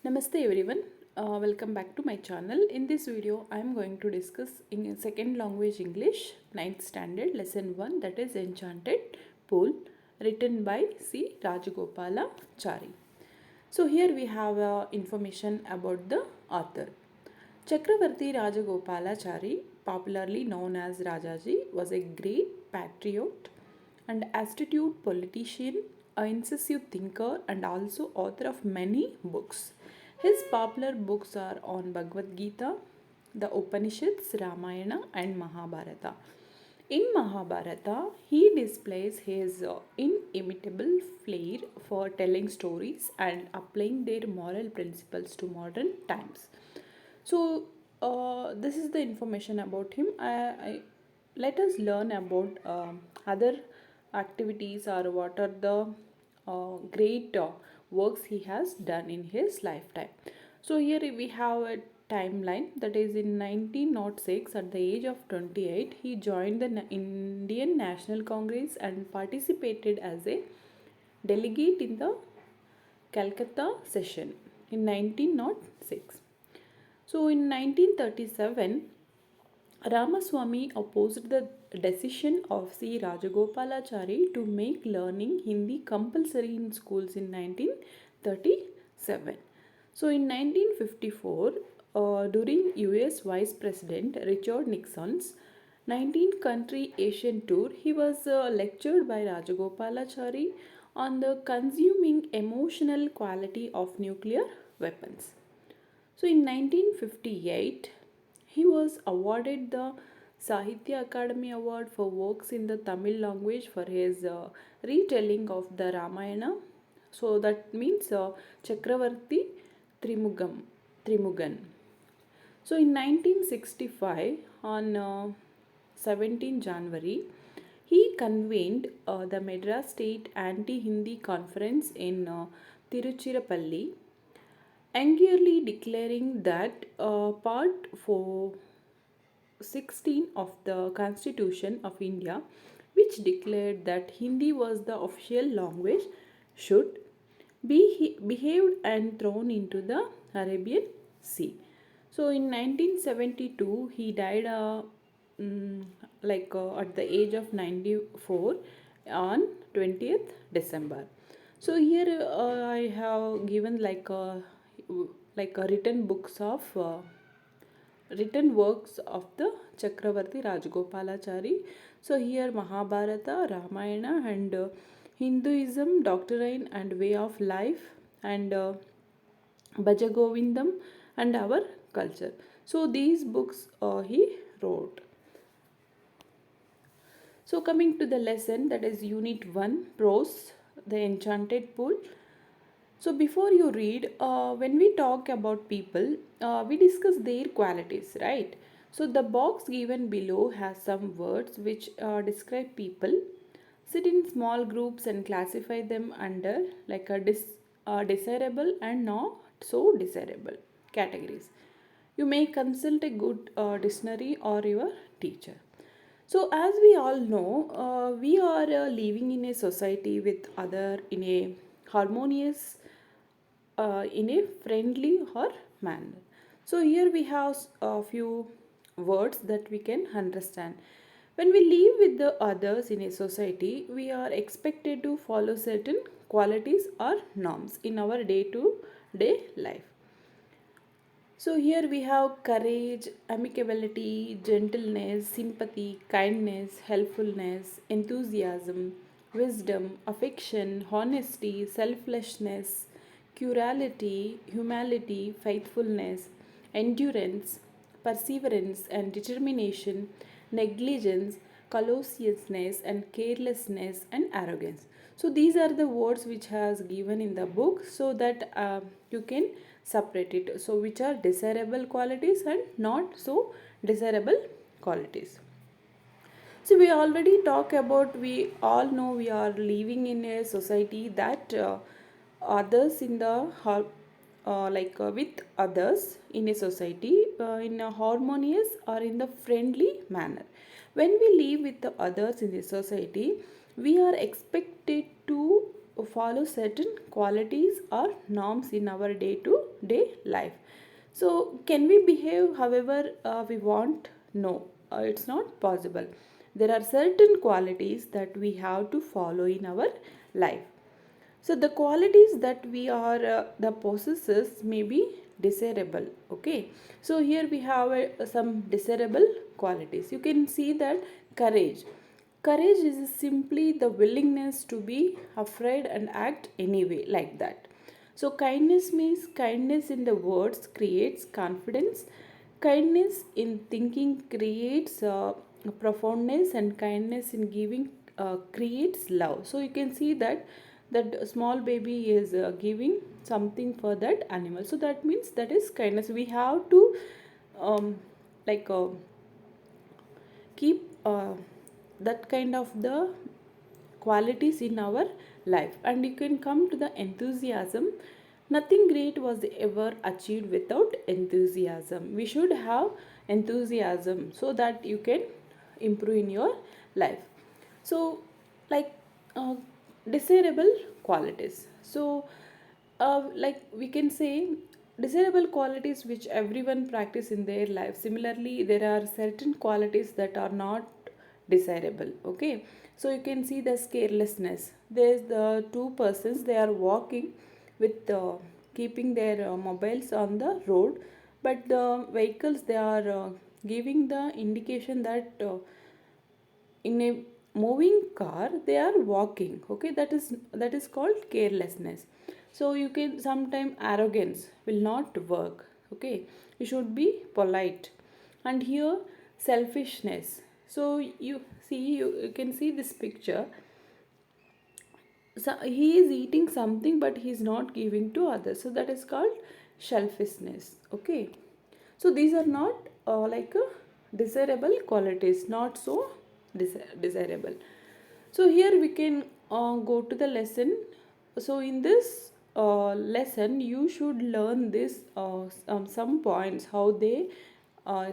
Namaste everyone. Welcome back to my channel. In this video, I am going to discuss in second language English, ninth standard, lesson 1, that is Enchanted Pool, written by C. Rajagopala Chari. So here we have information about the author. Chakravarti Rajagopalachari, popularly known as Rajaji, was a great patriot and astute politician, an incisive thinker, and also author of many books. His popular books are on Bhagavad Gita, the Upanishads, Ramayana, and Mahabharata. In Mahabharata, he displays his inimitable flair for telling stories and applying their moral principles to modern times. So, this is the information about him. Let us learn about other activities or what are the great works he has done in his lifetime. So, here we have a timeline that is in 1906 at the age of 28 he joined the Indian National Congress and participated as a delegate in the Calcutta session in 1906. So in 1937, Ramaswamy opposed the decision of C. Rajagopalachari to make learning Hindi compulsory in schools in 1937. So in 1954, during US Vice President Richard Nixon's 19 country Asian tour, he was lectured by Rajagopalachari on the consuming emotional quality of nuclear weapons. So in 1958, he was awarded the Sahitya Akademi Award for works in the Tamil language for his retelling of the Ramayana. So that means Chakravarti Trimugan. So in 1965, on 17 January, he convened the Madras State Anti-Hindi Conference in Tiruchirappalli, angrily declaring that Part 416 of the Constitution of India, which declared that Hindi was the official language, should be behaved and thrown into the Arabian Sea. So in 1972, he died at the age of 94 on 20th December. So here I have given written books of written works of the Chakravarti Rajagopalachari. So here Mahabharata, Ramayana, and Hinduism, doctrine and way of life, and Bhajagovindam, and our culture. So these books he wrote. So coming to the lesson, that is Unit 1, Prose, the Enchanted Pool. So before you read, when we talk about people, we discuss their qualities, right? So the box given below has some words which describe people. Sit in small groups and classify them under like a desirable and not so desirable categories. You may consult a good dictionary or your teacher. So, as we all know, we are living in a society with other in a harmonious, in a friendly or manner. So, here we have a few words that we can understand. When we live with the others in a society, we are expected to follow certain qualities or norms in our day to day life. So here we have courage, amicability, gentleness, sympathy, kindness, helpfulness, enthusiasm, wisdom, affection, honesty, selflessness, curality, humility, faithfulness, endurance, perseverance and determination, negligence, callousness and carelessness and arrogance. So these are the words which has given in the book, so that you can separate it. So which are desirable qualities and not so desirable qualities. So we already talk about, we all know we are living in a society that others in the with others in a society in a harmonious or in the friendly manner. When we live with the others in the society, we are expected to follow certain qualities or norms in our day to day life. So, can we behave however we want? No, it's not possible. There are certain qualities that we have to follow in our life. So the qualities that we are the possesses may be desirable. Okay. So here we have some desirable qualities. You can see that courage. Courage is simply the willingness to be afraid and act anyway like that. So kindness means kindness in the words creates confidence. Kindness in thinking creates profoundness, and kindness in giving creates love. So you can see that small baby is giving something for that animal. So that means that is kindness. We have to um, like keep that kind of the qualities in our life. And you can come to the enthusiasm. Nothing great was ever achieved without enthusiasm. We should have enthusiasm so that you can improve in your life. So like uh, desirable qualities. So like we can say desirable qualities which everyone practice in their life. Similarly, there are certain qualities that are not desirable. Okay. So you can see the carelessness. There's the two persons, they are walking with keeping their mobiles on the road, but the vehicles, they are giving the indication that in a moving car they are walking. Okay, that is called carelessness. So you can sometime arrogance will not work. Okay, you should be polite. And here selfishness. So you can see this picture. So he is eating something but he is not giving to others, so that is called selfishness. Okay, so these are not desirable qualities, not so desirable. So here we can go to the lesson. So in this lesson you should learn this some points, how they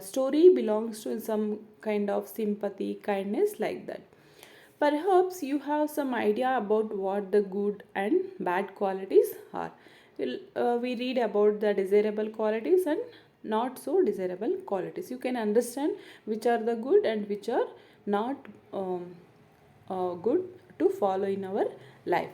story belongs to some kind of sympathy, kindness, like that. Perhaps you have some idea about what the good and bad qualities are. We read about the desirable qualities and not so desirable qualities. You can understand which are the good and which are not good to follow in our life.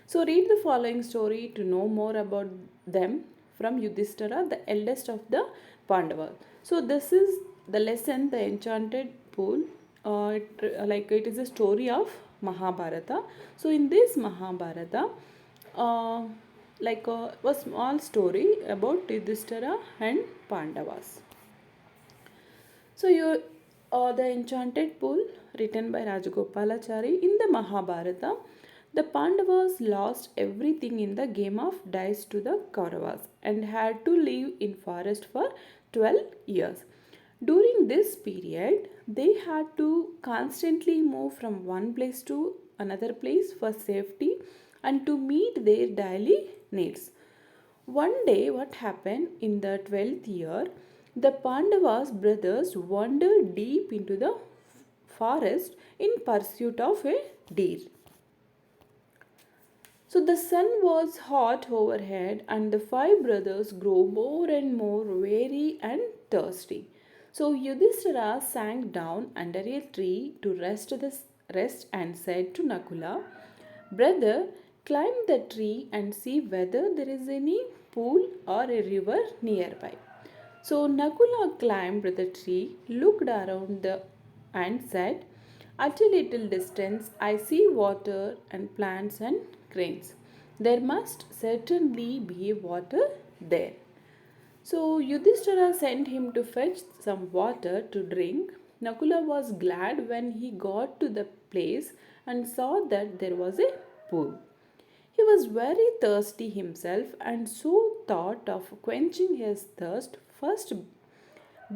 So read the following story to know more about them from Yudhishthira, the eldest of the Pandavas. So this is the lesson, the enchanted pool. It is a story of Mahabharata. So in this Mahabharata, uh, a small story about Yudhishthira and Pandavas. So the enchanted pool, written by Rajagopalachari. In the Mahabharata, the Pandavas lost everything in the game of dice to the Kauravas and had to live in forest for 12 years. During this period, they had to constantly move from one place to another place for safety and to meet their daily needs. One day, what happened in the 12th year, the Pandavas brothers wandered deep into the forest in pursuit of a deer. So the sun was hot overhead, and the five brothers grew more and more weary and thirsty. So Yudhishthira sank down under a tree to rest and said to Nakula, "Brother, climb the tree and see whether there is any pool or a river nearby." So Nakula climbed the tree, looked around and said, "At a little distance I see water and plants and cranes. There must certainly be water there." So Yudhishthira sent him to fetch some water to drink. Nakula was glad when he got to the place and saw that there was a pool. He was very thirsty himself and so thought of quenching his thirst first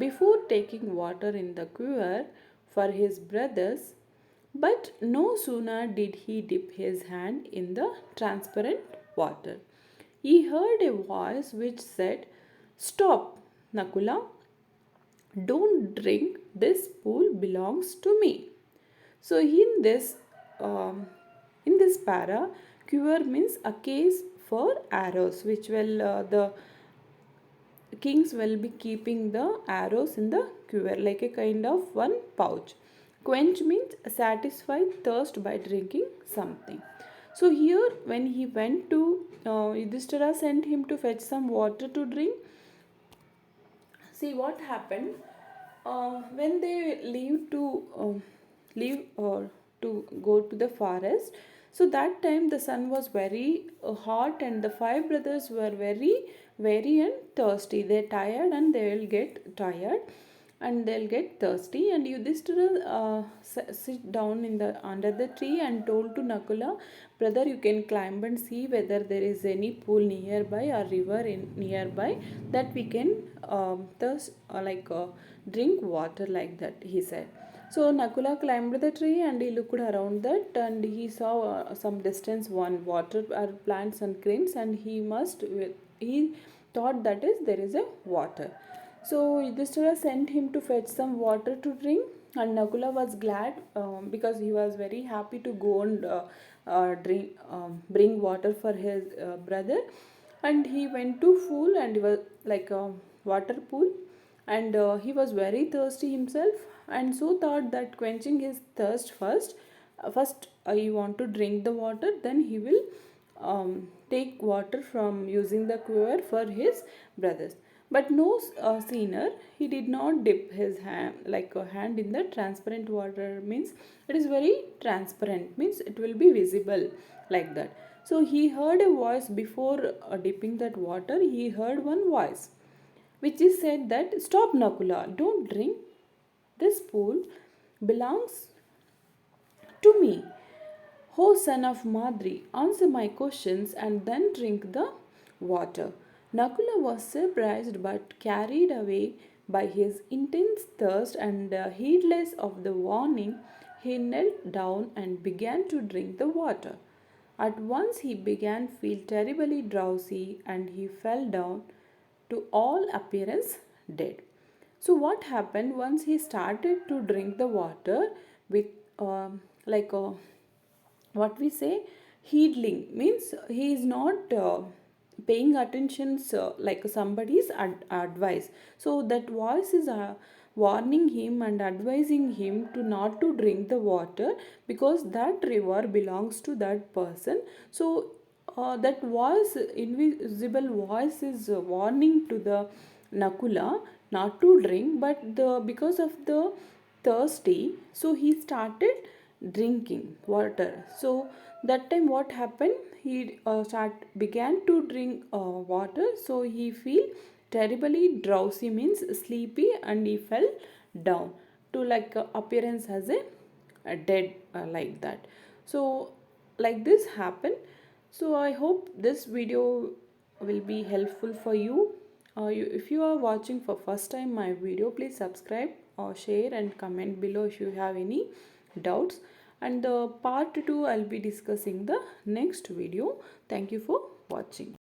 before taking water in the quiver for his brothers. But no sooner did he dip his hand in the transparent water, he heard a voice which said, "Stop, Nakula, don't drink, this pool belongs to me." So in this para, Quiver means a case for arrows, which will the kings will be keeping the arrows in the quiver, like a kind of one pouch. Quench means satisfy thirst by drinking something. So here, when he went to Yudhishthira sent him to fetch some water to drink. See what happened when they leave to go to the forest. So that time the sun was very hot, and the five brothers were very and thirsty. They're tired and they will get tired and they'll get thirsty. And Yudhishthira sit down in the under the tree and told to Nakula, brother, you can climb and see whether there is any pool nearby or river in nearby, that we can drink water, like that, he said. So Nakula climbed the tree and he looked around that, and he saw some distance one water plants and cranes, and he thought that is there is a water. So Yudhishthira sent him to fetch some water to drink, and Nakula was glad because he was very happy to go and bring water for his brother. And he went to pool, and he was like a water pool, and he was very thirsty himself, and so thought that quenching his thirst first he want to drink the water, then he will take water from using the quiver for his brothers. But no sooner he did not dip his hand, like a hand in the transparent water, means it is very transparent, means it will be visible, like that. So he heard a voice before dipping that water. He heard one voice which is said that, stop Nakula, don't drink. This pool belongs to me. O son of Madri, answer my questions and then drink the water. Nakula was surprised but carried away by his intense thirst, and heedless of the warning, he knelt down and began to drink the water. At once he began to feel terribly drowsy, and he fell down, to all appearance dead. So what happened once he started to drink the water with like a what we say heedling, means he is not paying attention like somebody's advice. So that voice is warning him and advising him to not to drink the water, because that river belongs to that person. So that voice, invisible voice, is warning to the Nakula not to drink, but because of the thirsty, so he started drinking water. So that time what happened, he began to drink water, so he feel terribly drowsy, means sleepy, and he fell down to like appearance as a dead, like that. So like this happened. So I hope this video will be helpful for you. If you are watching for first time my video, please subscribe or share and comment below if you have any doubts. And the part 2 I'll be discussing the next video. Thank you for watching.